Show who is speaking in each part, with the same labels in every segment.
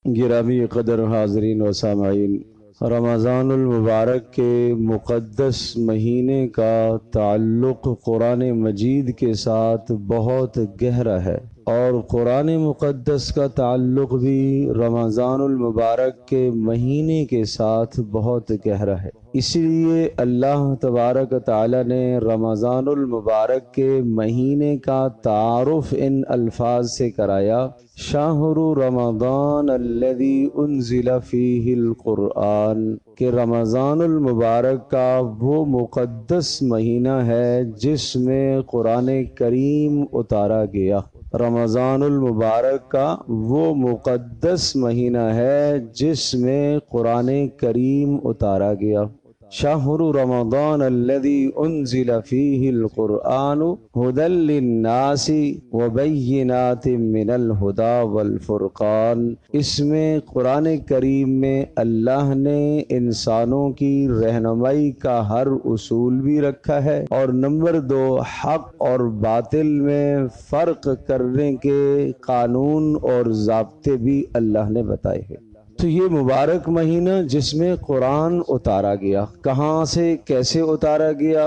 Speaker 1: گرامی قدر حاضرین و سامعین، رمضان المبارک کے مقدس مہینے کا تعلق قرآن مجید کے ساتھ بہت گہرا ہے، اور قرآن مقدس کا تعلق بھی رمضان المبارک کے مہینے کے ساتھ بہت گہرا ہے۔ اسی لیے اللہ تبارک تعالی نے رمضان المبارک کے مہینے کا تعارف ان الفاظ سے کرایا: شہر رمضان الذی انزل فیہ القرآن، کہ رمضان المبارک کا وہ مقدس مہینہ ہے جس میں قرآن کریم اتارا گیا۔ رمضان المبارک کا وہ مقدس مہینہ ہے جس میں قرآن کریم اتارا گیا۔ شہر رمضان الذی انزل فیہ القرآن ھدی للناس وبینات من الھدی والفرقان، اس میں قرآن کریم میں اللہ نے انسانوں کی رہنمائی کا ہر اصول بھی رکھا ہے، اور نمبر 2، حق اور باطل میں فرق کرنے کے قانون اور ضابطے بھی اللہ نے بتائے ہیں۔ تو یہ مبارک مہینہ جس میں قرآن اتارا گیا، کہاں سے کیسے اتارا گیا؟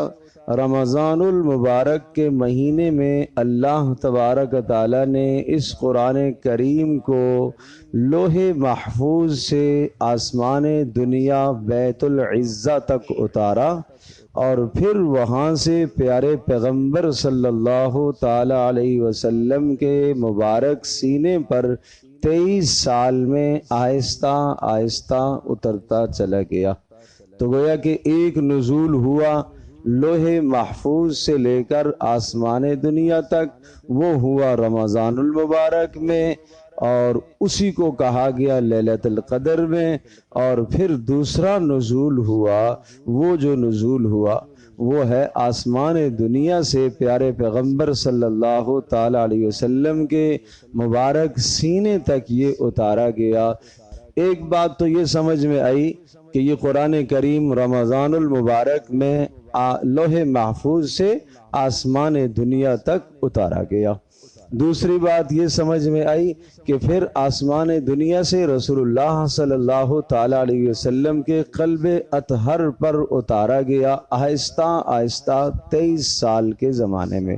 Speaker 1: رمضان المبارک کے مہینے میں اللہ تبارک تعالی نے اس قرآن کریم کو لوح محفوظ سے آسمان دنیا بیت العزہ تک اتارا، اور پھر وہاں سے پیارے پیغمبر صلی اللہ تعالی علیہ وسلم کے مبارک سینے پر 23 سال میں آہستہ آہستہ اترتا چلا گیا۔ تو گویا کہ ایک نزول ہوا لوح محفوظ سے لے کر آسمان دنیا تک، وہ ہوا رمضان المبارک میں، اور اسی کو کہا گیا لیلۃ القدر میں۔ اور پھر دوسرا نزول ہوا، وہ جو نزول ہوا وہ ہے آسمان دنیا سے پیارے پیغمبر صلی اللہ تعالی علیہ وسلم کے مبارک سینے تک یہ اتارا گیا۔ ایک بات تو یہ سمجھ میں آئی کہ یہ قرآن کریم رمضان المبارک میں لوح محفوظ سے آسمان دنیا تک اتارا گیا۔ دوسری بات یہ سمجھ میں آئی کہ پھر آسمان دنیا سے رسول اللہ صلی اللہ تعالی علیہ وسلم کے قلب اطہر پر اتارا گیا، آہستہ آہستہ 23 سال کے زمانے میں۔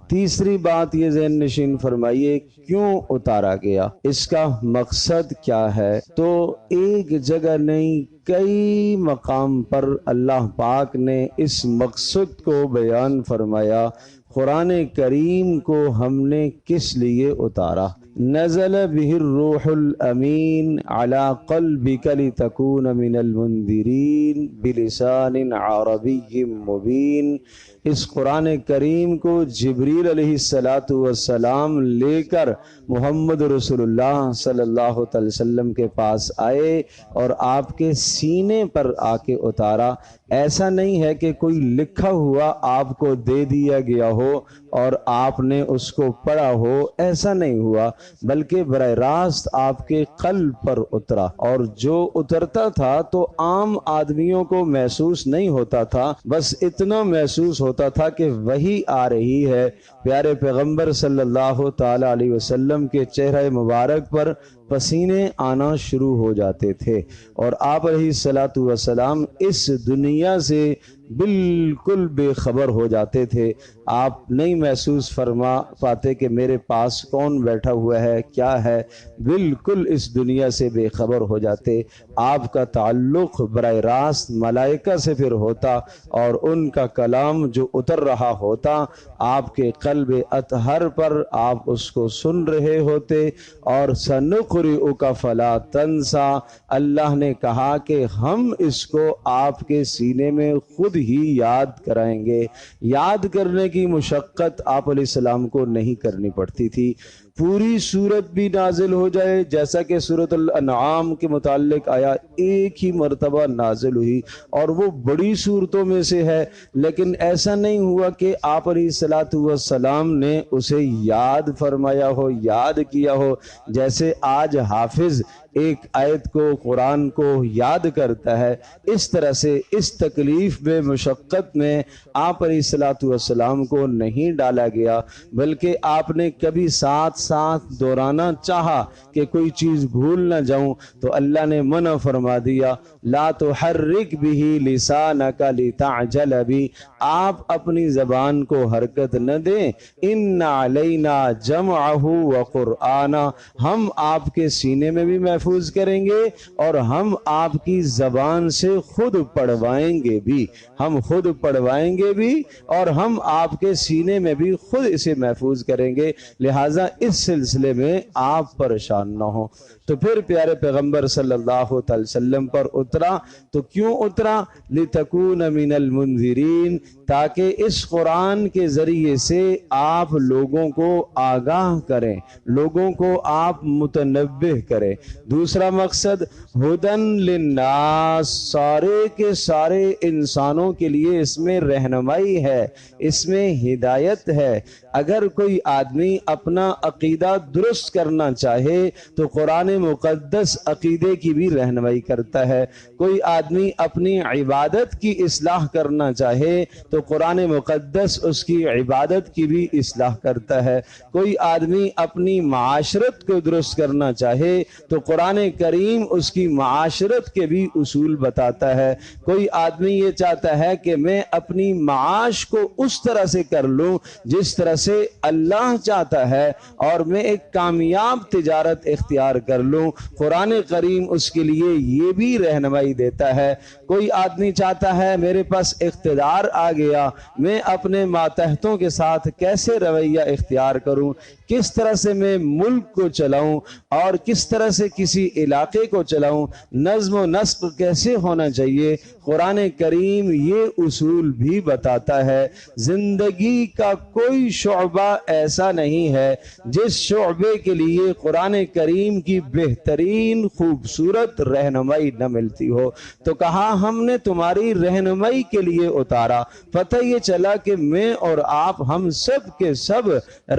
Speaker 1: تیسری بات یہ ذہن نشین فرمائیے، کیوں اتارا گیا، اس کا مقصد کیا ہے؟ تو ایک جگہ نہیں، کئی مقام پر اللہ پاک نے اس مقصد کو بیان فرمایا۔ قرآن کریم کو ہم نے کس لیے اتارا؟ نزل به الروح الامین علی قلبک لتکون من المنذرین بلسان عربی مبین۔ اس قرآن کریم کو جبریل علیہ السلام لے کر محمد رسول اللہ صلی اللہ علیہ وسلم کے پاس آئے اور آپ کے سینے پر آ کے اتارا۔ ایسا نہیں ہے کہ کوئی لکھا ہوا آپ کو دے دیا گیا ہو اور آپ نے اس کو پڑھا ہو، ایسا نہیں ہوا، بلکہ براہ راست آپ کے قلب پر اترا، اور جو اترتا تھا تو عام آدمیوں کو محسوس نہیں ہوتا تھا، بس اتنا محسوس ہوتا تھا کہ وحی آ رہی ہے۔ پیارے پیغمبر صلی اللہ تعالی علیہ وسلم کے چہرہ مبارک پر پسینے آنا شروع ہو جاتے تھے، اور آپ علیہ السلام اس دنیا سے بالکل بے خبر ہو جاتے تھے۔ آپ نہیں محسوس فرما پاتے کہ میرے پاس کون بیٹھا ہوا ہے، کیا ہے، بالکل اس دنیا سے بے خبر ہو جاتے۔ آپ کا تعلق براہ راست ملائکہ سے پھر ہوتا، اور ان کا کلام جو اتر رہا ہوتا آپ کے قلب اطہر پر، آپ اس کو سن رہے ہوتے۔ اور سنقرئک فلا تنسیٰ، اللہ نے کہا کہ ہم اس کو آپ کے سینے میں خود ہی یاد کرائیں گے۔ یاد کرنے کی مشقت آپ علیہ السلام کو نہیں کرنی پڑتی تھی۔ پوری سورت بھی نازل ہو جائے، جیسا کہ سورۃ الانعام کے متعلق آیا، ایک ہی مرتبہ نازل ہوئی، اور وہ بڑی سورتوں میں سے ہے، لیکن ایسا نہیں ہوا کہ آپ علیہ السلام نے اسے یاد فرمایا ہو، یاد کیا ہو، جیسے آج حافظ ایک آیت کو قرآن کو یاد کرتا ہے، اس طرح سے اس تکلیف میں مشقت میں آپ علیہ الصلوۃ والسلام کو نہیں ڈالا گیا، بلکہ آپ نے کبھی ساتھ ساتھ دہرانا چاہا کہ کوئی چیز بھول نہ جاؤں تو اللہ نے منع فرما دیا، لا تحرک بہ لسانک لتعجل بہ، آپ اپنی زبان کو حرکت نہ دیں، ان علینا جمعہ وقرآنہ، ہم آپ کے سینے میں بھی محفوظ کریں گے اور ہم آپ کی زبان سے خود پڑھوائیں گے بھی، ہم خود پڑھوائیں گے بھی اور ہم آپ کے سینے میں بھی خود اسے محفوظ کریں گے، لہٰذا اس سلسلے میں آپ پریشان نہ ہوں۔ تو پھر پیارے پیغمبر صلی اللہ علیہ وسلم پر اترا، تو کیوں اترا؟ لِتَكُونَ مِنَ الْمُنذِرِينَ، تاکہ اس قرآن کے ذریعے سے آپ لوگوں کو آگاہ کریں، لوگوں کو آپ متنبہ کریں۔ دوسرا مقصد ہدن للناس، سارے کے سارے انسانوں کے لیے اس میں رہنمائی ہے، اس میں ہدایت ہے۔ اگر کوئی آدمی اپنا عقیدہ درست کرنا چاہے تو قرآن مقدس عقیدے کی بھی رہنمائی کرتا ہے، کوئی آدمی اپنی عبادت کی اصلاح کرنا چاہے تو قرآن مقدس اس کی عبادت کی بھی اصلاح کرتا ہے، کوئی آدمی اپنی معاشرت کو درست کرنا چاہے تو قرآن کریم اس کی معاشرت کے بھی اصول بتاتا ہے، کوئی آدمی یہ چاہتا ہے کہ میں اپنی معاش کو اس طرح سے کر لوں جس طرح سے اللہ چاہتا ہے اور میں ایک کامیاب تجارت اختیار کر لوں، قرآن کریم اس کے لیے یہ بھی رہنمائی دیتا ہے۔ کوئی آدمی چاہتا ہے میرے پاس اقتدار آ گیا، میں اپنے ماتحتوں کے ساتھ کیسے رویہ اختیار کروں، کس طرح سے میں ملک کو چلاؤں اور کس طرح سے کسی علاقے کو چلاؤں، نظم و نسق کیسے ہونا چاہیے، قرآن کریم یہ اصول بھی بتاتا ہے۔ زندگی کا کوئی شعبہ ایسا نہیں ہے جس شعبے کے لیے قرآن کریم کی بہترین خوبصورت رہنمائی نہ ملتی ہو، تو کہا ہم نے تمہاری رہنمائی کے لیے اتارا۔ پتہ یہ چلا کہ میں اور آپ ہم سب کے سب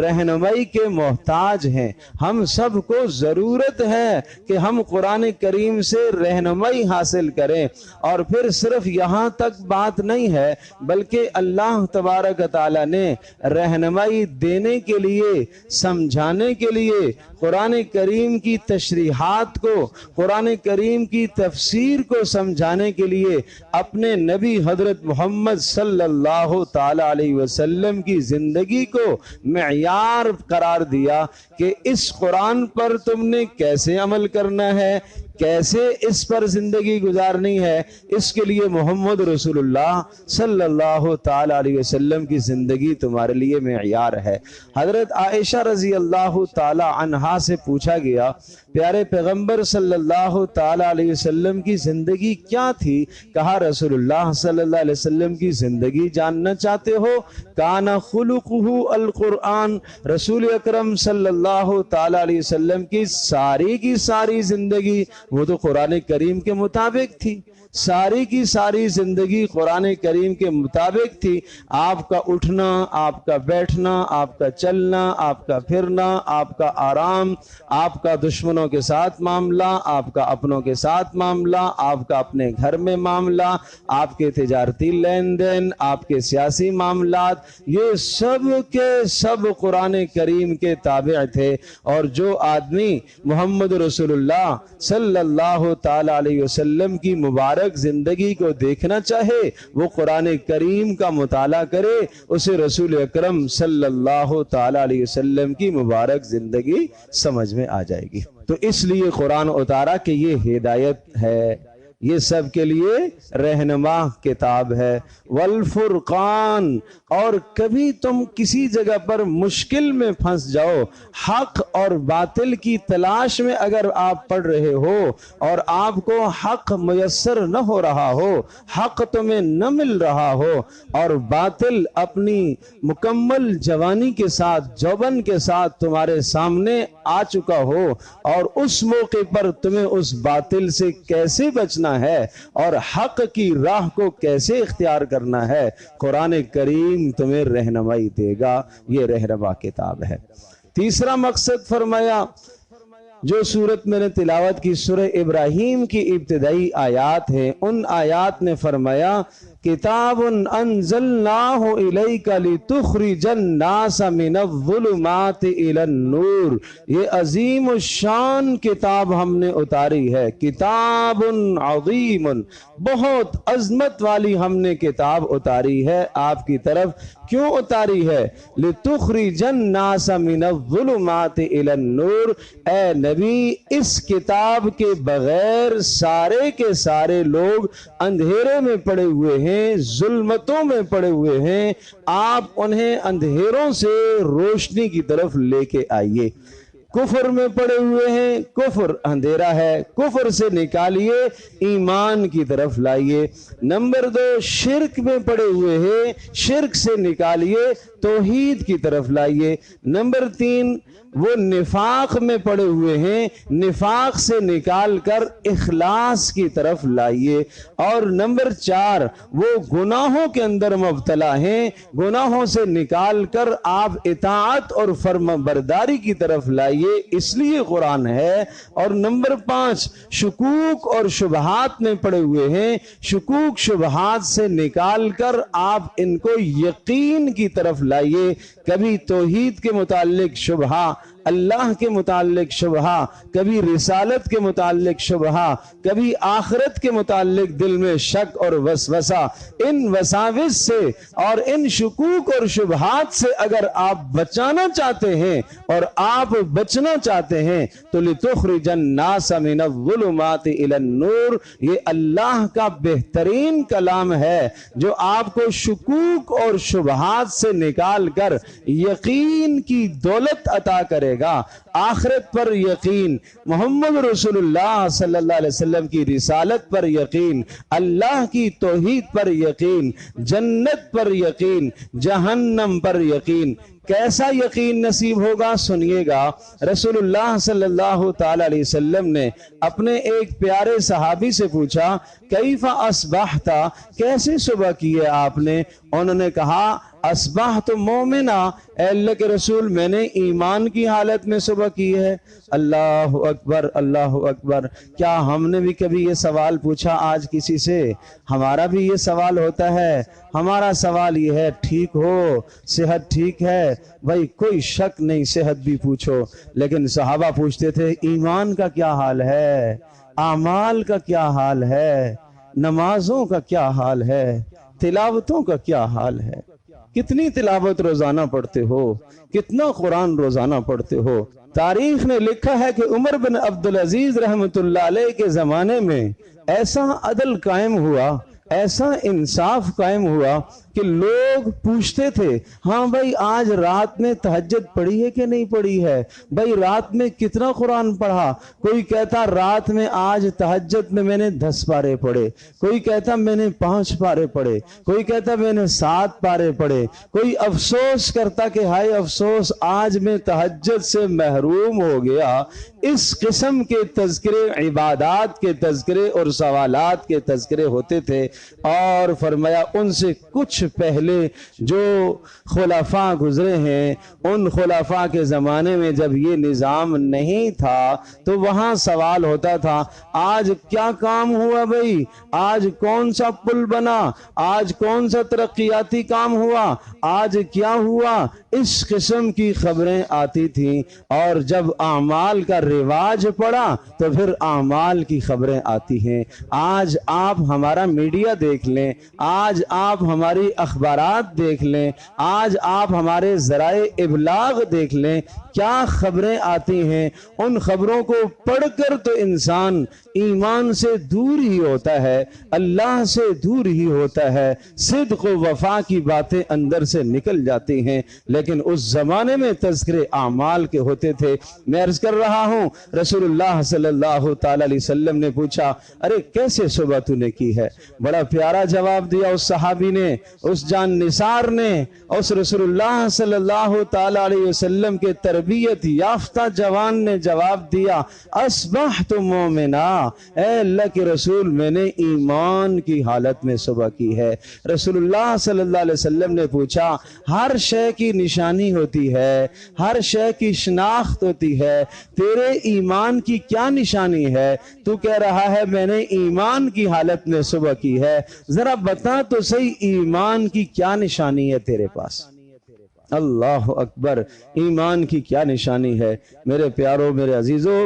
Speaker 1: رہنمائی کے محتاج ہیں، ہم سب کو ضرورت ہے کہ ہم قرآن کریم سے رہنمائی حاصل کریں، اور پھر صرف یہاں تک بات نہیں ہے بلکہ اللہ تبارک تعالیٰ نے رہنمائی دینے کے لیے، سمجھانے کے لیے، قرآن کریم کی تشریحات کو، قرآن کریم کی تفسیر کو سمجھانے کے لیے اپنے نبی حضرت محمد صلی اللہ تعالی علیہ وسلم کی زندگی کو معیار قرار دیا کہ اس قرآن پر تم نے کیسے عمل کرنا ہے، کیسے اس پر زندگی گزارنی ہے، اس کے لیے محمد رسول اللہ صلی اللہ تعالی علیہ وسلم کی زندگی تمہارے لیے معیار ہے۔ حضرت عائشہ رضی اللہ تعالی عنہا سے پوچھا گیا پیارے پیغمبر صلی اللہ تعالی علیہ وسلم کی زندگی کیا تھی؟ کہا رسول اللہ صلی اللہ علیہ وسلم کی زندگی جاننا چاہتے ہو؟ کان خلقہ القرآن، رسول اکرم صلی اللہ تعالی علیہ وسلم کی ساری زندگی وہ تو قرآن کریم کے مطابق تھی، ساری کی ساری زندگی قرآن کریم کے مطابق تھی۔ آپ کا اٹھنا، آپ کا بیٹھنا، آپ کا چلنا، آپ کا پھرنا، آپ کا آرام، آپ کا دشمنوں کے ساتھ معاملہ، آپ کا اپنوں کے ساتھ معاملہ، آپ کا اپنے گھر میں معاملہ، آپ کے تجارتی لین دین، آپ کے سیاسی معاملات، یہ سب کے سب قرآن کریم کے تابع تھے۔ اور جو آدمی محمد رسول اللہ صلی اللہ تعالی علیہ وسلم کی مبارک زندگی کو دیکھنا چاہے وہ قرآن کریم کا مطالعہ کرے، اسے رسول اکرم صلی اللہ تعالی علیہ وسلم کی مبارک زندگی سمجھ میں آ جائے گی۔ تو اس لیے قرآن اتارا کہ یہ ہدایت ہے، یہ سب کے لیے رہنما کتاب ہے۔ والفرقان، اور کبھی تم کسی جگہ پر مشکل میں پھنس جاؤ، حق اور باطل کی تلاش میں اگر آپ پڑھ رہے ہو اور آپ کو حق میسر نہ ہو رہا ہو، حق تمہیں نہ مل رہا ہو اور باطل اپنی مکمل جوانی کے ساتھ، جوبن کے ساتھ تمہارے سامنے آ چکا ہو، اور اس موقع پر تمہیں اس باطل سے کیسے بچنا ہے اور حق کی راہ کو کیسے اختیار کرنا ہے، قرآن کریم تمہیں رہنمائی دے گا۔ یہ رہنما کتاب ہے۔ تیسرا مقصد فرمایا جو صورت میں نے تلاوت کی سورہ ابراہیم کی ابتدائی آیات ہیں، ان آیات نے فرمایا کتاب انزلناہ الیک لتخرج الناس من الظلمات الی النور، یہ عظیم الشان کتاب ہم نے اتاری ہے، کتاب عظیم، بہت عظمت والی ہم نے کتاب اتاری ہے آپ کی طرف۔ کیوں اتاری ہے؟ لتخرج الناس من الظلمات الی النور، اے نبی اس کتاب کے بغیر سارے کے سارے لوگ اندھیرے میں پڑے ہوئے ہیں، ظلمتوں میں پڑے ہوئے ہیں، آپ انہیں اندھیروں سے روشنی کی طرف لے کے آئیے۔ کفر میں پڑے ہوئے ہیں، کفر اندھیرا ہے، کفر سے نکالیے، ایمان کی طرف لائیے۔ نمبر 2، شرک میں پڑے ہوئے ہیں، شرک سے نکالیے، توحید کی طرف لائیے۔ نمبر 3، وہ نفاق میں پڑے ہوئے ہیں، نفاق سے نکال کر اخلاص کی طرف لائیے۔ اور نمبر 4، وہ گناہوں کے اندر مبتلا ہیں، گناہوں سے نکال کر آپ اطاعت اور فرما برداری کی طرف لائیے، اس لیے قرآن ہے۔ اور نمبر 5، شکوک اور شبہات میں پڑے ہوئے ہیں، شکوک شبہات سے نکال کر آپ ان کو یقین کی طرف لائیے۔ کبھی توحید کے متعلق شبہہ، اللہ کے متعلق شبہہ، کبھی رسالت کے متعلق شبہہ، کبھی آخرت کے متعلق دل میں شک اور وسوسہ، ان وساوس سے اور ان شکوک اور شبہات سے اگر آپ بچانا چاہتے ہیں اور آپ بچنا چاہتے ہیں تو لتخرج الناس من الظلمات الی النور، یہ اللہ کا بہترین کلام ہے جو آپ کو شکوک اور شبہات سے نکال کر یقین کی دولت عطا کرے گا، آخرت پر یقین، محمد رسول اللہ صلی اللہ علیہ وسلم کی رسالت پر یقین، اللہ کی توحید پر یقین، جنت پر یقین، جہنم پر یقین۔ کیسا یقین نصیب ہوگا؟ سنیے گا، رسول اللہ صلی اللہ تعالی علیہ وسلم نے اپنے ایک پیارے صحابی سے پوچھا کیف اصبحت، کیسے صبح کی ہے آپ نے؟ انہوں نے کہا اصبحت مومنا، اے اللہ کے رسول میں نے ایمان کی حالت میں صبح کی ہے۔ اللہ اکبر، اللہ اکبر۔ کیا ہم نے بھی کبھی یہ سوال پوچھا آج کسی سے؟ ہمارا بھی یہ سوال ہوتا ہے۔ ہمارا سوال یہ ہے ٹھیک ہو، صحت ٹھیک ہے؟ بھائی کوئی شک نہیں، صحت بھی پوچھو، لیکن صحابہ پوچھتے تھے ایمان کا کیا حال ہے، اعمال کا کیا حال ہے، نمازوں کا کیا حال ہے، تلاوتوں کا کیا حال ہے، کتنی تلاوت روزانہ پڑھتے ہو، کتنا قرآن روزانہ پڑھتے ہو۔ تاریخ نے لکھا ہے کہ عمر بن عبدالعزیز رحمۃ اللہ علیہ کے زمانے میں ایسا عدل قائم ہوا، ایسا انصاف قائم ہوا کہ لوگ پوچھتے تھے ہاں بھائی آج رات میں تہجد پڑھی ہے کہ نہیں پڑھی ہے؟ بھائی رات میں کتنا قرآن پڑھا؟ کوئی کہتا رات میں آج تہجد میں نے 10 پارے پڑھے، کوئی کہتا میں نے 5 پارے پڑھے، کوئی کہتا میں نے 7 پارے پڑھے، کوئی افسوس کرتا کہ ہائے افسوس آج میں تہجد سے محروم ہو گیا۔ اس قسم کے تذکرے، عبادات کے تذکرے اور سوالات کے تذکرے ہوتے تھے۔ اور فرمایا ان سے کچھ پہلے جو خلفاء گزرے ہیں، ان خلفاء کے زمانے میں جب یہ نظام نہیں تھا تو وہاں سوال ہوتا تھا آج کیا کام ہوا بھائی، آج کون سا پل بنا، آج کون سا ترقیاتی کام ہوا، آج کیا ہوا، اس قسم کی خبریں آتی تھیں۔ اور جب اعمال کا رواج پڑا تو پھر اعمال کی خبریں آتی ہیں۔ آج آپ ہمارا میڈیا دیکھ لیں، آج آپ ہماری اخبارات دیکھ لیں، آج آپ ہمارے ذرائع ابلاغ دیکھ لیں، کیا خبریں آتی ہیں۔ ان خبروں کو پڑھ کر تو انسان ایمان سے دور ہی ہوتا ہے، اللہ سے دور ہی ہوتا ہے، صدق و وفا کی باتیں اندر سے نکل جاتی ہیں۔ لیکن اس زمانے میں تذکرے اعمال کے ہوتے تھے۔ میں عرض کر رہا ہوں رسول اللہ صلی اللہ تعالی علیہ وسلم نے پوچھا ارے کیسے صبح تو نے کی ہے؟ بڑا پیارا جواب دیا اس صحابی نے، اس جان نثار نے، اس رسول اللہ صلی اللہ تعالی علیہ وسلم کے تربیت تربیت یافتہ جوان نے جواب دیا اصبحت مومنا، اے اللہ کے رسول میں نے ایمان کی حالت میں صبح کی ہے۔ رسول اللہ صلی اللہ علیہ وسلم نے پوچھا ہر شے کی نشانی ہوتی ہے، ہر شے کی شناخت ہوتی ہے، تیرے ایمان کی کیا نشانی ہے؟ تو کہہ رہا ہے میں نے ایمان کی حالت میں صبح کی ہے، ذرا بتا تو صحیح ایمان کی کیا نشانی ہے تیرے پاس؟ اللہ اکبر، ایمان کی کیا نشانی ہے؟ میرے پیاروں، میرے عزیزوں،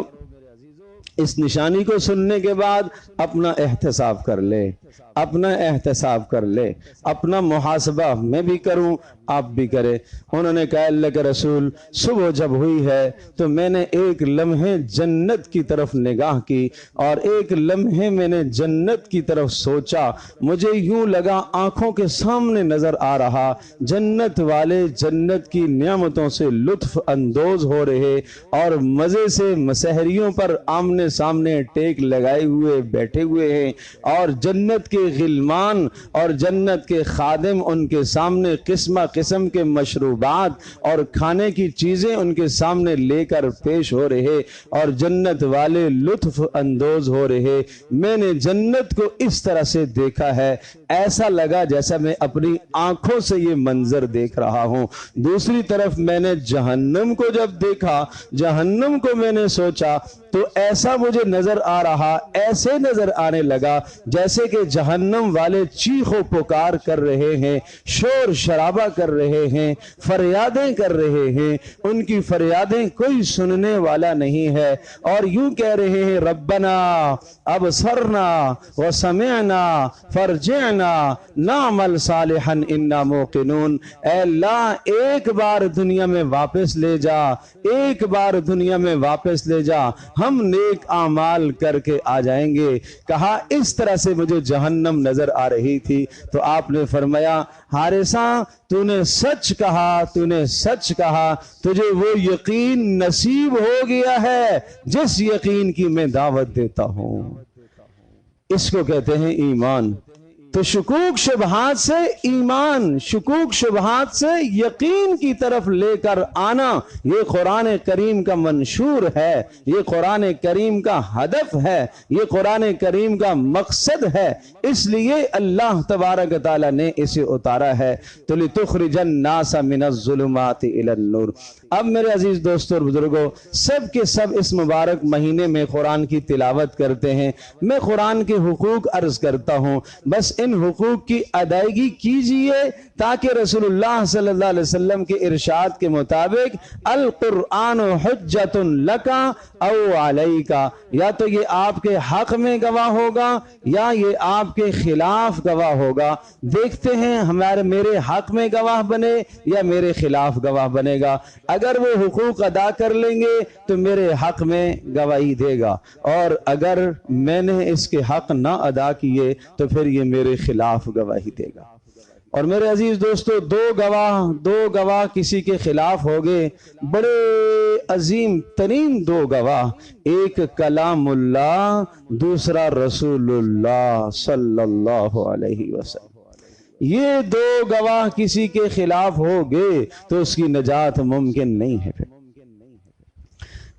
Speaker 1: اس نشانی کو سننے کے بعد اپنا احتساب کر لے، اپنا احتساب کر لے، اپنا محاسبہ میں بھی کروں، آپ بھی کریں۔ انہوں نے کہا اللہ کے رسول صبح جب ہوئی ہے تو میں نے ایک لمحے جنت کی طرف نگاہ کی اور ایک لمحے میں نے جنت کی طرف سوچا، مجھے یوں لگا آنکھوں کے سامنے نظر آ رہا جنت والے جنت کی نعمتوں سے لطف اندوز ہو رہے اور مزے سے مسحریوں پر آمنے سامنے ٹیک لگائے ہوئے بیٹھے ہوئے ہیں، اور جنت کے غلمان اور جنت کے خادم ان کے سامنے قسمہ قسم کے مشروبات اور کھانے کی چیزیں ان کے سامنے لے کر پیش ہو رہے اور جنت والے لطف اندوز ہو رہے۔ میں نے جنت کو اس طرح سے دیکھا ہے، ایسا لگا جیسا میں اپنی آنکھوں سے یہ منظر دیکھ رہا ہوں۔ دوسری طرف میں نے جہنم کو جب دیکھا، جہنم کو میں نے سوچا تو ایسا مجھے نظر آ رہا، ایسے نظر آنے لگا جیسے کہ جہنم والے چیخ و پکار کر رہے ہیں، شور شرابہ کر رہے ہیں، فریادیں کر رہے ہیں، ان کی فریادیں کوئی سننے والا نہیں ہے، اور یوں کہہ رہے ہیں ربنا ابصرنا وسمعنا فرجعنا نعمل صالحا انا موقنون، اے اللہ ایک بار دنیا میں واپس لے جا، ایک بار دنیا میں واپس لے جا، ہم نیک اعمال کر کے آ جائیں گے۔ کہا اس طرح سے مجھے جہنم نظر آ رہی تھی تو آپ نے فرمایا حارثہ تو نے سچ کہا، تو نے سچ کہا، تجھے وہ یقین نصیب ہو گیا ہے جس یقین کی میں دعوت دیتا ہوں۔ اس کو کہتے ہیں ایمان۔ تو شکوک شبہات سے ایمان، شکوک شبہات سے یقین کی طرف لے کر آنا، یہ قرآن کریم کا منشور ہے، یہ قرآن کریم کا ہدف ہے، یہ قرآن کریم کا مقصد ہے، اس لیے اللہ تبارک تعالیٰ نے اسے اتارا ہے۔ تو لِتُخْرِجَ النَّاسَ مِنَ الظُّلُمَاتِ إِلَى النُّورِ۔ اب میرے عزیز دوستوں اور بزرگوں، سب کے سب اس مبارک مہینے میں قرآن کی تلاوت کرتے ہیں۔ میں قرآن کے حقوق عرض کرتا ہوں، بس ان حقوق کی ادائیگی کیجئے تاکہ رسول اللہ صلی اللہ علیہ وسلم کے ارشاد کے مطابق القرآن حجت لک او علیک، یا تو یہ آپ کے حق میں گواہ ہوگا یا یہ آپ کے خلاف گواہ ہوگا۔ دیکھتے ہیں میرے حق میں گواہ بنے یا میرے خلاف گواہ بنے گا۔ اگر وہ حقوق ادا کر لیں گے تو میرے حق میں گواہی دے گا، اور اگر میں نے اس کے حق نہ ادا کیے تو پھر یہ میرے خلاف گواہی دے گا۔ اور میرے عزیز دوستو، دو گواہ کسی کے خلاف ہوگے، بڑے عظیم ترین دو گواہ، ایک کلام اللہ، دوسرا رسول اللہ صلی اللہ علیہ وسلم۔ یہ دو گواہ کسی کے خلاف ہوگے تو اس کی نجات ممکن نہیں ہے۔ پھر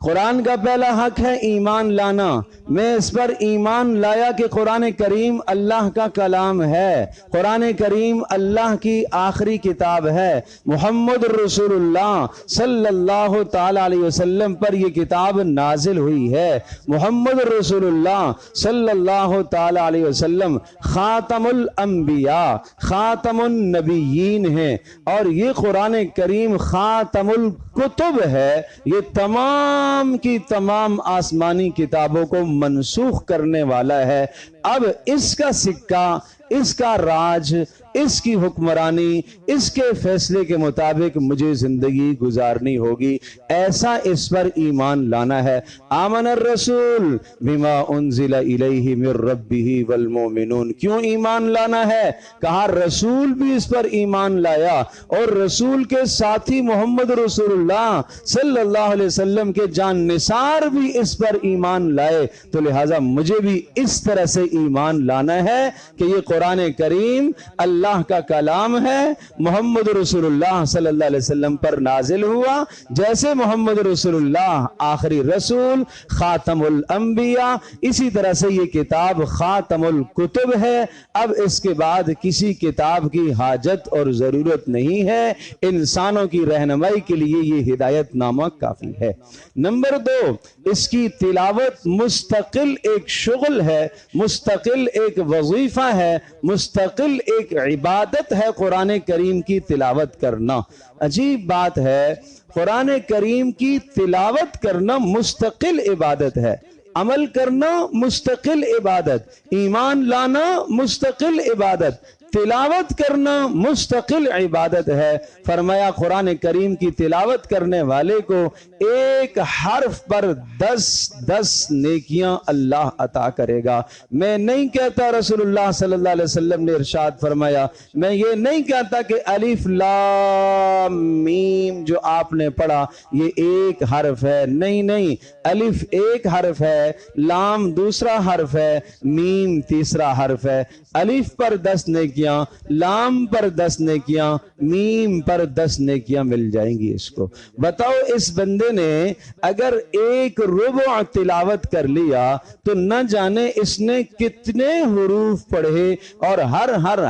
Speaker 1: قرآن کا پہلا حق ہے ایمان لانا۔ میں اس پر ایمان لایا کہ قرآن کریم اللہ کا کلام ہے، قرآن کریم اللہ کی آخری کتاب ہے، محمد رسول اللہ صلی اللہ تعالی علیہ وسلم پر یہ کتاب نازل ہوئی ہے۔ محمد رسول اللہ صلی اللہ تعالی علیہ وسلم خاتم الانبیاء، خاتم النبیین ہیں، اور یہ قرآن کریم خاتم الکتب ہے، یہ تمام کی تمام آسمانی کتابوں کو منسوخ کرنے والا ہے۔ اب اس کا سکہ، اس کا راج، اس کی حکمرانی، اس کے فیصلے کے مطابق مجھے زندگی گزارنی ہوگی، ایسا اس پر ایمان لانا ہے۔ آمن الرسول بما انزل الیہ من ربہ والمؤمنون۔ کیوں ایمان لانا ہے؟ کہا رسول بھی اس پر ایمان لایا اور رسول کے ساتھی محمد رسول اللہ صلی اللہ علیہ وسلم کے جان نثار بھی اس پر ایمان لائے، تو لہٰذا مجھے بھی اس طرح سے ایمان لانا ہے کہ یہ قرآن کریم اللہ اللہ کا کلام ہے، محمد رسول اللہ صلی اللہ علیہ وسلم پر نازل ہوا، جیسے محمد رسول اللہ آخری رسول، خاتم الانبیاء، اسی طرح سے یہ کتاب خاتم الکتب ہے۔ اب اس کے بعد کسی کتاب کی حاجت اور ضرورت نہیں ہے، انسانوں کی رہنمائی کے لیے یہ ہدایت نامہ کافی ہے۔ نمبر 2، اس کی تلاوت مستقل ایک شغل ہے، مستقل ایک وظیفہ ہے، مستقل ایک عبادت ہے قرآن کریم کی تلاوت کرنا۔ عجیب بات ہے، قرآن کریم کی تلاوت کرنا مستقل عبادت ہے، عمل کرنا مستقل عبادت، ایمان لانا مستقل عبادت، تلاوت کرنا مستقل عبادت ہے۔ فرمایا قرآن کریم کی تلاوت کرنے والے کو ایک حرف پر 10 نیکیاں اللہ عطا کرے گا۔ میں نہیں کہتا، رسول اللہ صلی اللہ علیہ وسلم نے ارشاد فرمایا، میں یہ نہیں کہتا کہ الف لام میم جو آپ نے پڑھا یہ ایک حرف ہے، نہیں، الف ایک حرف ہے، لام دوسرا حرف ہے، میم تیسرا حرف ہے۔ الف پر 10 نیکیاں، لام پر 10 نیکیاں، میم پر 10 نیکیاں مل جائیں گی اس کو۔ بتاؤ اس بندے نے اگر ایک ربع تلاوت کر لیا تو نہ جانے اس نے کتنے حروف پڑھے اور ہر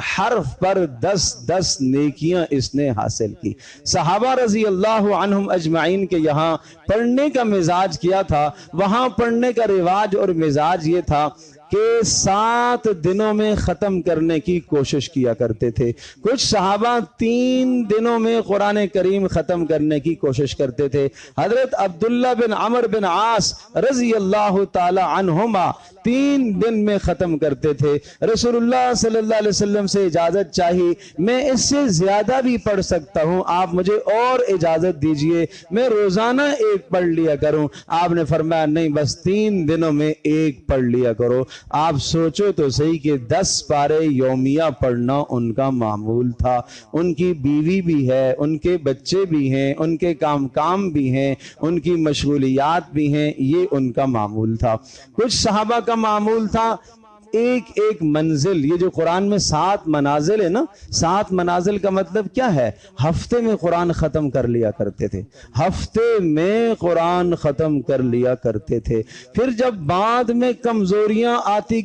Speaker 1: حرف پر 10 نیکیاں اس نے حاصل کی۔ صحابہ رضی اللہ عنہم اجمعین کے یہاں پڑھنے کا مزاج کیا تھا، وہاں پڑھنے کا رواج اور مزاج یہ تھا کہ 7 دنوں میں ختم کرنے کی کوشش کیا کرتے تھے۔ کچھ صحابہ 3 دنوں میں قرآن کریم ختم کرنے کی کوشش کرتے تھے۔ حضرت عبداللہ بن عمر بن عاص رضی اللہ تعالی عنہما 3 دن میں ختم کرتے تھے۔ رسول اللہ صلی اللہ علیہ وسلم سے اجازت چاہی، میں اس سے زیادہ بھی پڑھ سکتا ہوں، آپ مجھے اور اجازت دیجئے، میں روزانہ ایک پڑھ لیا کروں۔ آپ نے فرمایا نہیں، بس 3 دنوں میں ایک پڑھ لیا کرو۔ آپ سوچو تو صحیح کہ 10 پارے یومیہ پڑھنا ان کا معمول تھا۔ ان کی بیوی بھی ہے، ان کے بچے بھی ہیں، ان کے کام بھی ہیں، ان کی مشغولیات بھی ہیں، یہ ان کا معمول تھا۔ کچھ صحابہ کا معمول تھا ایک منزل، یہ جو قرآن میں 7 منازل ہے نا، 7 منازل کا مطلب کیا ہے؟ ہفتے میں قرآن ختم کر لیا کرتے تھے، ہفتے میں قرآن ختم کر لیا کرتے تھے۔ پھر جب بعد میں کمزوریاں آتی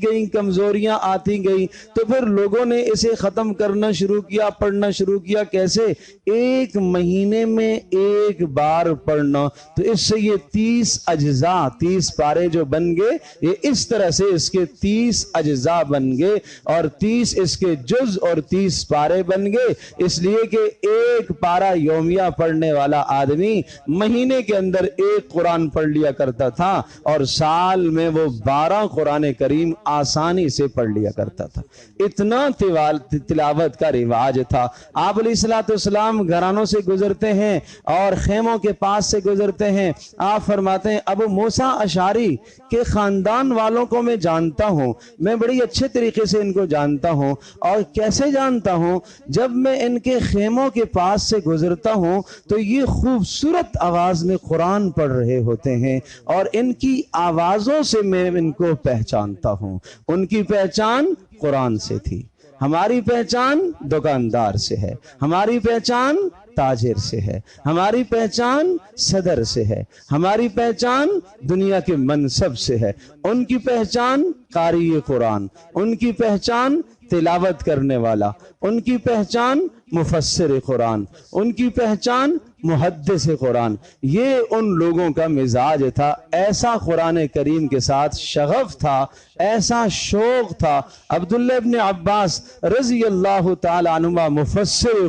Speaker 1: گئیں تو پھر لوگوں نے اسے ختم کرنا شروع کیا، پڑھنا شروع کیا۔ کیسے؟ 1 مہینے میں 1 بار پڑھنا۔ تو اس سے یہ 30 اجزاء، 30 پارے جو بن گئے، یہ اس طرح سے اس کے 30 اجزاء بن گئے اور 30 اس کے جز اور 30 پارے بن گئے۔ اس لیے کہ 1 پارہ یومیہ پڑھنے والا آدمی مہینے کے اندر 1 قرآن پڑھ لیا کرتا تھا اور سال میں وہ 12 قرآن کریم آسانی سے پڑھ لیا کرتا تھا۔ اتنا تلاوت کا رواج تھا۔ آپ علیہ الصلوۃ والسلام گھرانوں سے گزرتے ہیں اور خیموں کے پاس سے گزرتے ہیں۔ آپ فرماتے ہیں ابو موسیٰ اشعری کے خاندان والوں کو میں جانتا ہوں، میں بڑی اچھے طریقے سے ان کو جانتا ہوں۔ اور کیسے جانتا ہوں؟ جب میں ان کے خیموں کے پاس سے گزرتا ہوں تو یہ خوبصورت آواز میں قرآن پڑھ رہے ہوتے ہیں اور ان کی آوازوں سے میں ان کو پہچانتا ہوں۔ ان کی پہچان قرآن سے تھی، ہماری پہچان دکاندار سے ہے، ہماری پہچان تاجر سے ہے، ہماری پہچان صدر سے ہے، ہماری پہچان دنیا کے منصب سے ہے۔ ان کی پہچان قاری قرآن، ان کی پہچان تلاوت کرنے والا، ان کی پہچان مفسر قرآن، ان کی پہچان محدث قرآن۔ یہ ان لوگوں کا مزاج تھا۔ ایسا قرآن کریم کے ساتھ شغف تھا، ایسا شوق تھا۔ عبداللہ ابن عباس رضی اللہ تعالی عنہما مفسر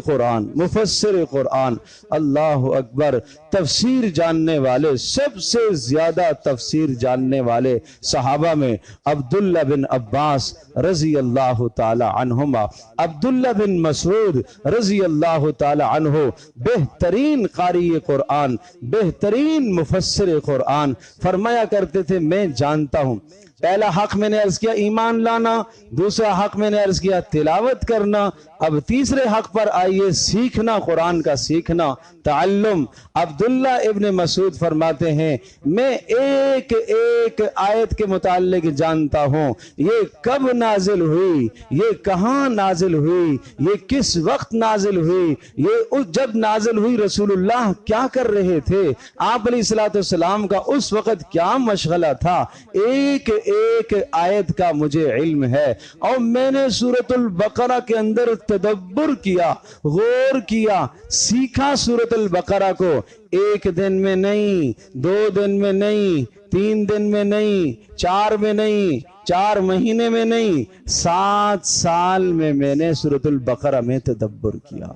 Speaker 1: قرآن، اللہ اکبر، تفسیر جاننے والے، سب سے زیادہ تفسیر جاننے والے صحابہ میں عبداللہ بن عباس رضی اللہ تعالی عنہما، عبداللہ بن مسعود رضی اللہ تعالی عنہ، بہترین قاری قرآن، بہترین مفسر قرآن، فرمایا کرتے تھے میں جانتا ہوں پہلا حق میں نے عرض کیا ایمان لانا، دوسرا حق میں نے عرض کیا تلاوت کرنا، اب تیسرے حق پر آئیے سیکھنا، قرآن کا سیکھنا، تعلم۔ عبداللہ ابن مسعود فرماتے ہیں میں ایک ایک آیت کے متعلق جانتا ہوں، یہ کب نازل ہوئی، یہ کہاں نازل ہوئی، یہ کس وقت نازل ہوئی، یہ جب نازل ہوئی رسول اللہ کیا کر رہے تھے، آپ علیہ الصلوۃ والسلام کا اس وقت کیا مشغلہ تھا، ایک ایک آیت کا مجھے علم ہے۔ اور میں نے سورۃ البقرہ کے اندر تدبر کیا، غور کیا، سیکھا سورۃ البقرہ کو، ایک دن میں نہیں، 2 دن میں نہیں، 3 دن میں نہیں، 4 میں نہیں، 4 مہینے میں نہیں، 7 سال میں نے سورۃ البقرہ میں تدبر کیا۔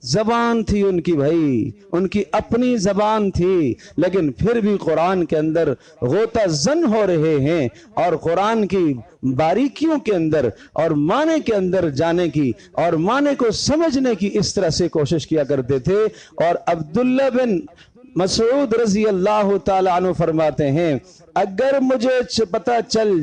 Speaker 1: زبان تھی ان کی بھائی، ان کی اپنی زبان تھی، لیکن پھر بھی قرآن کے اندر غوطہ زن ہو رہے ہیں اور قرآن کی باریکیوں کے اندر اور معنی کے اندر جانے کی اور معنی کو سمجھنے کی اس طرح سے کوشش کیا کرتے تھے۔ اور عبداللہ بن مسعود رضی اللہ تعالی عنہ فرماتے ہیں اگر مجھے پتہ چل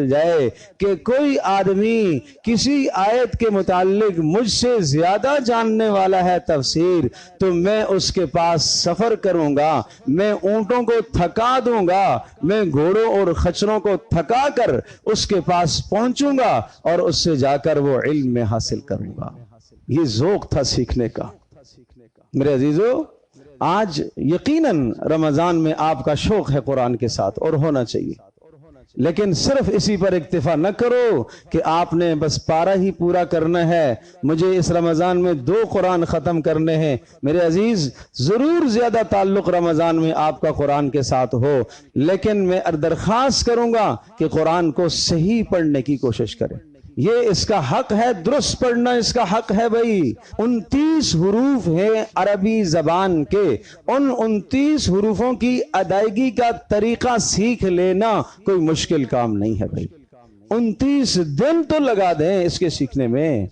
Speaker 1: جائے کہ کوئی آدمی کسی آیت کے متعلق مجھ سے زیادہ جاننے والا ہے تفسیر، تو میں اس کے پاس سفر کروں گا، میں اونٹوں کو تھکا دوں گا، میں گھوڑوں اور خچروں کو تھکا کر اس کے پاس پہنچوں گا اور اس سے جا کر وہ علم میں حاصل کروں گا۔ یہ ذوق تھا سیکھنے کا۔ میرے عزیزو، آج یقیناً رمضان میں آپ کا شوق ہے قرآن کے ساتھ، اور ہونا چاہیے، لیکن صرف اسی پر اکتفا نہ کرو کہ آپ نے بس پارہ ہی پورا کرنا ہے، مجھے اس رمضان میں 2 قرآن ختم کرنے ہیں۔ میرے عزیز، ضرور زیادہ تعلق رمضان میں آپ کا قرآن کے ساتھ ہو، لیکن میں درخواست کروں گا کہ قرآن کو صحیح پڑھنے کی کوشش کریں۔ یہ اس کا حق ہے، درست پڑھنا اس کا حق ہے بھائی۔ 29 حروف ہیں عربی زبان کے، ان 29 حروفوں کی ادائیگی کا طریقہ سیکھ لینا کوئی مشکل کام نہیں ہے بھائی۔ 29 دن تو لگا دیں اس کے سیکھنے میں۔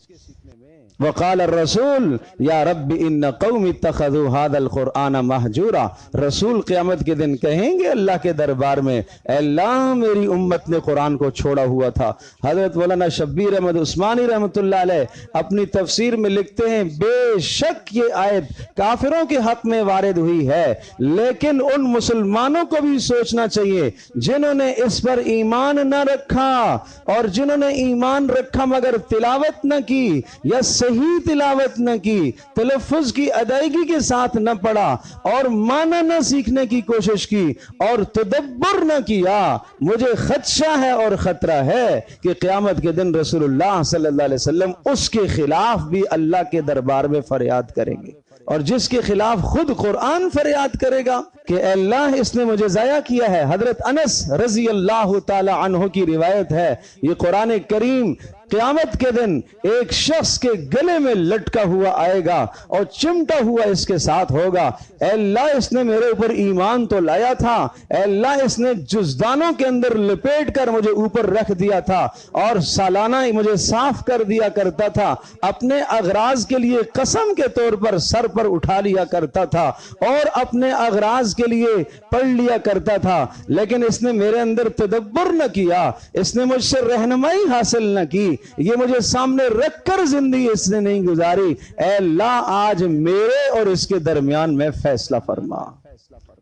Speaker 1: وقال الرسول یا رب ان قوم اتخذوا هذا القرآن مہجورا، رسول قیامت کے دن کہیں گے اللہ کے دربار میں اے اللہ میری امت نے قرآن کو چھوڑا ہوا تھا۔ حضرت مولانا شبیر احمد عثمانی رحمۃ اللہ علیہ اپنی تفسیر میں لکھتے ہیں بے شک یہ آیت کافروں کے حق میں وارد ہوئی ہے، لیکن ان مسلمانوں کو بھی سوچنا چاہیے جنہوں نے اس پر ایمان نہ رکھا، اور جنہوں نے ایمان رکھا مگر تلاوت نہ کی یا صحیح تلاوت نہ کی، تلفظ کی ادائیگی کے ساتھ نہ پڑھا اور معنی نہ سیکھنے کی کوشش کی اور تدبر نہ کیا، مجھے خدشہ ہے اور خطرہ ہے کہ قیامت کے دن رسول اللہ صلی اللہ علیہ وسلم اس کے خلاف بھی اللہ کے دربار میں فریاد کریں گے، اور جس کے خلاف خود قرآن فریاد کرے گا کہ اے اللہ اس نے مجھے ضائع کیا ہے۔ حضرت انس رضی اللہ تعالی عنہ کی روایت ہے، یہ قرآن کریم قیامت کے دن ایک شخص کے گلے میں لٹکا ہوا آئے گا اور چمٹا ہوا اس کے ساتھ ہوگا، اے اللہ اس نے میرے اوپر ایمان تو لایا تھا، اے اللہ اس نے جزدانوں کے اندر لپیٹ کر مجھے اوپر رکھ دیا تھا اور سالانہ مجھے صاف کر دیا کرتا تھا، اپنے اغراض کے لیے قسم کے طور پر سر پر اٹھا لیا کرتا تھا اور اپنے اغراض کے لیے پڑھ لیا کرتا تھا، لیکن اس نے میرے اندر تدبر نہ کیا، اس نے مجھ سے رہنمائی حاصل نہ کی، یہ مجھے سامنے رکھ کر زندگی اس نے نہیں گزاری، اے اللہ آج میرے اور اس کے درمیان میں فیصلہ فرما۔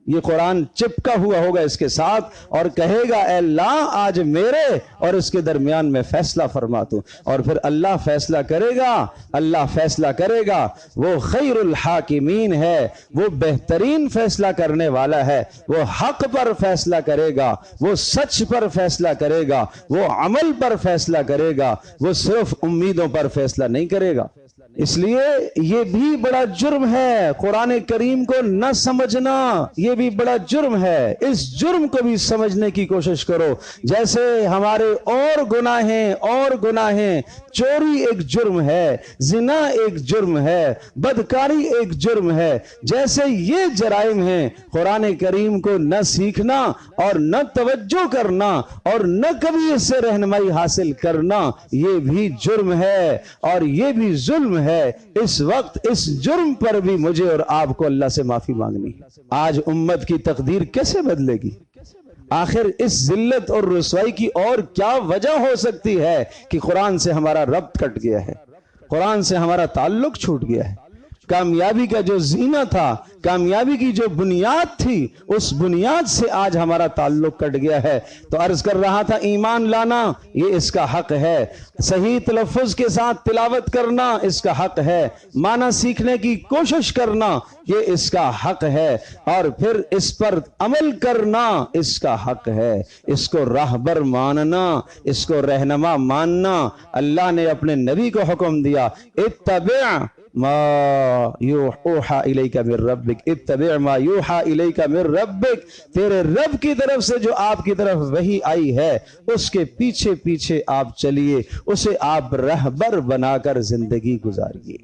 Speaker 1: یہ قرآن چپکا ہوا ہوگا اس کے ساتھ اور کہے گا اے اللہ آج میرے اور اس کے درمیان میں فیصلہ فرما تو، اور پھر اللہ فیصلہ کرے گا، اللہ فیصلہ کرے گا، وہ خیر الحاکمین ہے، وہ بہترین فیصلہ کرنے والا ہے، وہ حق پر فیصلہ کرے گا، وہ سچ پر فیصلہ کرے گا، وہ عمل پر فیصلہ کرے گا، وہ صرف امیدوں پر فیصلہ نہیں کرے گا۔ اس لیے یہ بھی بڑا جرم ہے قرآن کریم کو نہ سمجھنا، یہ بھی بڑا جرم ہے، اس جرم کو بھی سمجھنے کی کوشش کرو۔ جیسے ہمارے اور گناہیں، چوری ایک جرم ہے، زنا ایک جرم ہے، بدکاری ایک جرم ہے، جیسے یہ جرائم ہیں، قرآن کریم کو نہ سیکھنا اور نہ توجہ کرنا اور نہ کبھی اس سے رہنمائی حاصل کرنا یہ بھی جرم ہے اور یہ بھی ظلم ہے۔ اس وقت اس جرم پر بھی مجھے اور آپ کو اللہ سے معافی مانگنی۔ آج امت کی تقدیر کیسے بدلے گی؟ آخر اس ذلت اور رسوائی کی اور کیا وجہ ہو سکتی ہے کہ قرآن سے ہمارا ربط کٹ گیا ہے، قرآن سے ہمارا تعلق چھوٹ گیا ہے۔ کامیابی کا جو زینہ تھا، کامیابی کی جو بنیاد تھی، اس بنیاد سے آج ہمارا تعلق کٹ گیا ہے۔ تو عرض کر رہا تھا ایمان لانا یہ اس کا حق ہے، صحیح تلفظ کے ساتھ تلاوت کرنا اس کا حق ہے، معنی سیکھنے کی کوشش کرنا یہ اس کا حق ہے، اور پھر اس پر عمل کرنا اس کا حق ہے، اس کو راہبر ماننا، اس کو رہنما ماننا۔ اللہ نے اپنے نبی کو حکم دیا، اتبع ما یوحى الیک من ربک، اتبع ما یوحى الیک من ربک، تیرے رب کی طرف سے جو آپ کی طرف وحی آئی ہے اس کے پیچھے پیچھے آپ چلیے، اسے آپ رہبر بنا کر زندگی گزاریے۔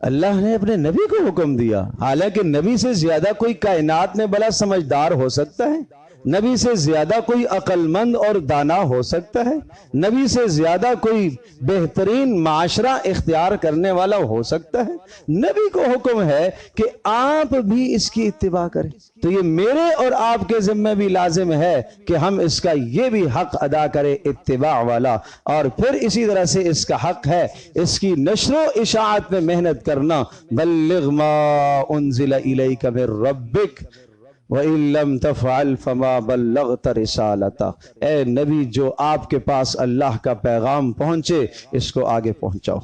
Speaker 1: اللہ نے اپنے نبی کو حکم دیا، حالانکہ نبی سے زیادہ کوئی کائنات میں بڑا سمجھدار ہو سکتا ہے، نبی سے زیادہ کوئی عقل مند اور دانا ہو سکتا ہے، نبی سے زیادہ کوئی بہترین معاشرہ اختیار کرنے والا ہو سکتا ہے۔ نبی کو حکم ہے کہ آپ بھی اس کی اتباع کریں، تو یہ میرے اور آپ کے ذمہ بھی لازم ہے کہ ہم اس کا یہ بھی حق ادا کریں اتباع والا، اور پھر اسی طرح سے اس کا حق ہے اس کی نشر و اشاعت میں محنت کرنا۔ بلغ ما انزل الیک من ربک وَإِن لَّمْ تَفْعَلْ فَمَا بَلَّغْتَ رِسَالَتَهُ، اے نبی جو آپ کے پاس اللہ کا پیغام پہنچے اس کو آگے پہنچاؤ۔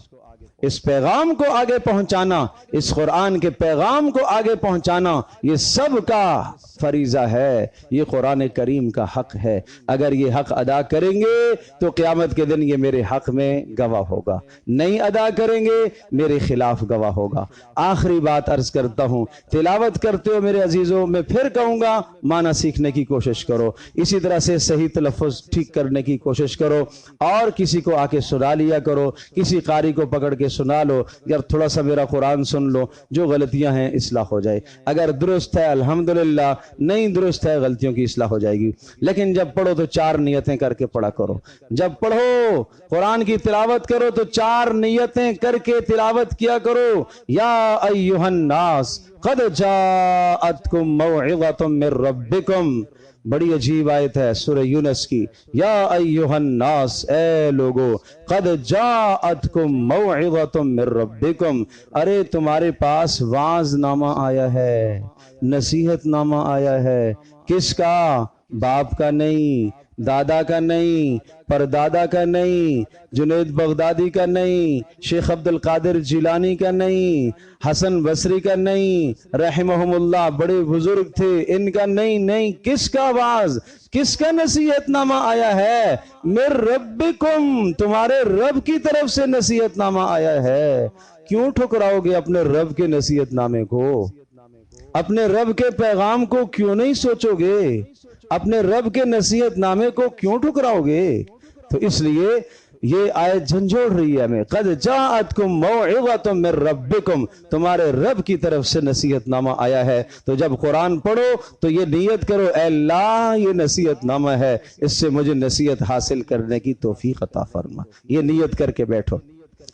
Speaker 1: اس پیغام کو آگے پہنچانا، اس قرآن کے پیغام کو آگے پہنچانا یہ سب کا فریضہ ہے، یہ قرآن کریم کا حق ہے۔ اگر یہ حق ادا کریں گے تو قیامت کے دن یہ میرے حق میں گواہ ہوگا، نہیں ادا کریں گے میرے خلاف گواہ ہوگا۔ آخری بات عرض کرتا ہوں، تلاوت کرتے ہو میرے عزیزوں، میں پھر کہوں گا معنی سیکھنے کی کوشش کرو، اسی طرح سے صحیح تلفظ ٹھیک کرنے کی کوشش کرو، اور کسی کو آ کے سنا لیا کرو، کسی قاری کو پکڑ کے سنا لو، یا تھوڑا سا میرا قرآن سن لو، جو غلطیاں ہیں اصلاح ہو جائے۔ اگر درست ہے الحمدللہ، نہیں درست ہے غلطیوں کی اصلاح ہو جائے گی۔ لیکن جب پڑھو تو 4 نیتیں کر کے پڑھا کرو، جب پڑھو قرآن کی تلاوت کرو تو 4 نیتیں کر کے تلاوت کیا کرو۔ یا ایھا الناس قد جاءتکم موعظۃ من ربکم، بڑی عجیب آیت ہے سورہ یونس کی، یا ایھا الناس، اے لوگو، قد جاءتکم موعظۃ من ربکم، ارے تمہارے پاس واعظ نامہ آیا ہے، نصیحت نامہ آیا ہے۔ کس کا؟ باپ کا نہیں، دادا کا نہیں، پردادا کا نہیں، جنید بغدادی کا نہیں، شیخ عبد القادر جیلانی کا نہیں، حسن بصری کا نہیں، رحمہم اللہ بڑے بزرگ تھے، ان کا نہیں، کس کا واعظ، کس کا نصیحت نامہ آیا ہے؟ من ربکم، تمہارے رب کی طرف سے نصیحت نامہ آیا ہے۔ کیوں ٹھکراؤ گے اپنے رب کے نصیحت نامے کو؟ اپنے رب کے پیغام کو کیوں نہیں سوچو گے؟ اپنے رب کے نصیحت نامے کو کیوں ٹھکراؤ گے؟ تو اس لیے یہ آیت جھنجھوڑ رہی ہے ہمیں، قد جاءتکم موعظۃ من ربکم، تمہارے رب کی طرف سے نصیحت نامہ آیا ہے۔ تو جب قرآن پڑھو تو یہ نیت کرو، اے اللہ یہ نصیحت نامہ ہے، اس سے مجھے نصیحت حاصل کرنے کی توفیق عطا فرما، یہ نیت کر کے بیٹھو۔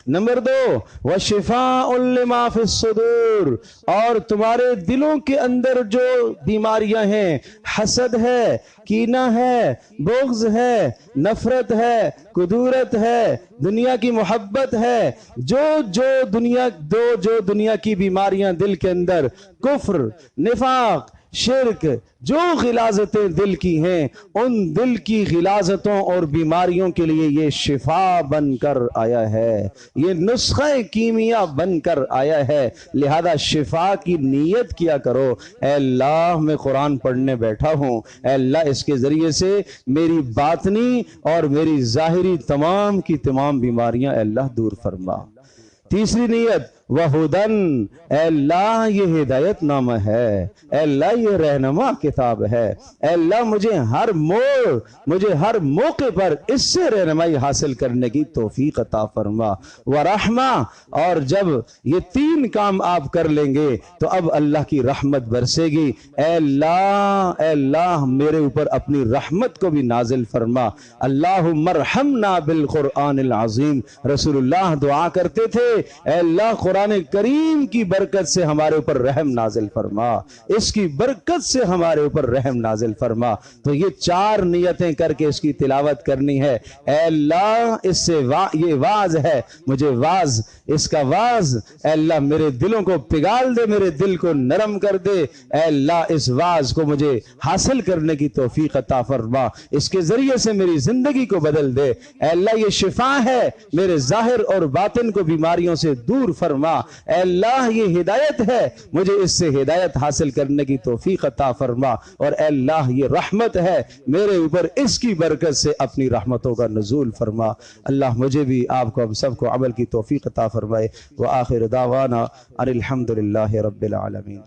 Speaker 1: نمبر 2، وَشِفَاءٌ لِمَا فِي الصُّدُورِ، اور تمہارے دلوں کے اندر جو بیماریاں ہیں، حسد ہے، کینہ ہے، بغض ہے، نفرت ہے، کدورت ہے، دنیا کی محبت ہے، جو دنیا کی بیماریاں دل کے اندر، کفر، نفاق، شرک، جو غلاظتیں دل کی ہیں، ان دل کی غلاظتوں اور بیماریوں کے لیے یہ شفا بن کر آیا ہے، یہ نسخہ کیمیا بن کر آیا ہے۔ لہذا شفا کی نیت کیا کرو، اے اللہ میں قرآن پڑھنے بیٹھا ہوں، اے اللہ اس کے ذریعے سے میری باطنی اور میری ظاہری تمام کی تمام بیماریاں اے اللہ دور فرما۔ تیسری نیت، وہدن، اے اللہ یہ ہدایت نامہ ہے، اے اللہ یہ رہنما کتاب ہے، اے اللہ مجھے ہر موقع پر اس سے رہنمائی حاصل کرنے کی توفیق عطا فرما۔ ورحمہ، اور جب یہ 3 کام آپ کر لیں گے تو اب اللہ کی رحمت برسے گی۔ اے اللہ میرے اوپر اپنی رحمت کو بھی نازل فرما۔ اللہم ارحمنا بالقرآن العظیم، رسول اللہ دعا کرتے تھے، اے اللہ قرآن قرآن کریم کی برکت سے ہمارے اوپر رحم نازل فرما، اس کی برکت سے ہمارے اوپر رحم نازل فرما۔ تو یہ 4 نیتیں کر کے اس کی تلاوت کرنی ہے۔ اے اللہ اس سے یہ واز ہے، مجھے واز، اس کا واز اے اللہ میرے دلوں کو پگھال دے، میرے دل کو نرم کر دے۔ اے اللہ اس واز کو مجھے حاصل کرنے کی توفیق عطا فرما، اس کے ذریعے سے میری زندگی کو بدل دے۔ اے اللہ یہ شفا ہے، میرے ظاہر اور باطن کو بیماریوں سے دور فرما۔ اے اللہ یہ ہدایت ہے، مجھے اس سے ہدایت حاصل کرنے کی توفیق عطا فرما۔ اور اے اللہ یہ رحمت ہے، میرے اوپر اس کی برکت سے اپنی رحمتوں کا نزول فرما۔ اللہ مجھے بھی، آپ کو، ہم سب کو عمل کی توفیق عطا فرمائے۔ وآخر دعوانا ان الحمد للہ رب العالمین۔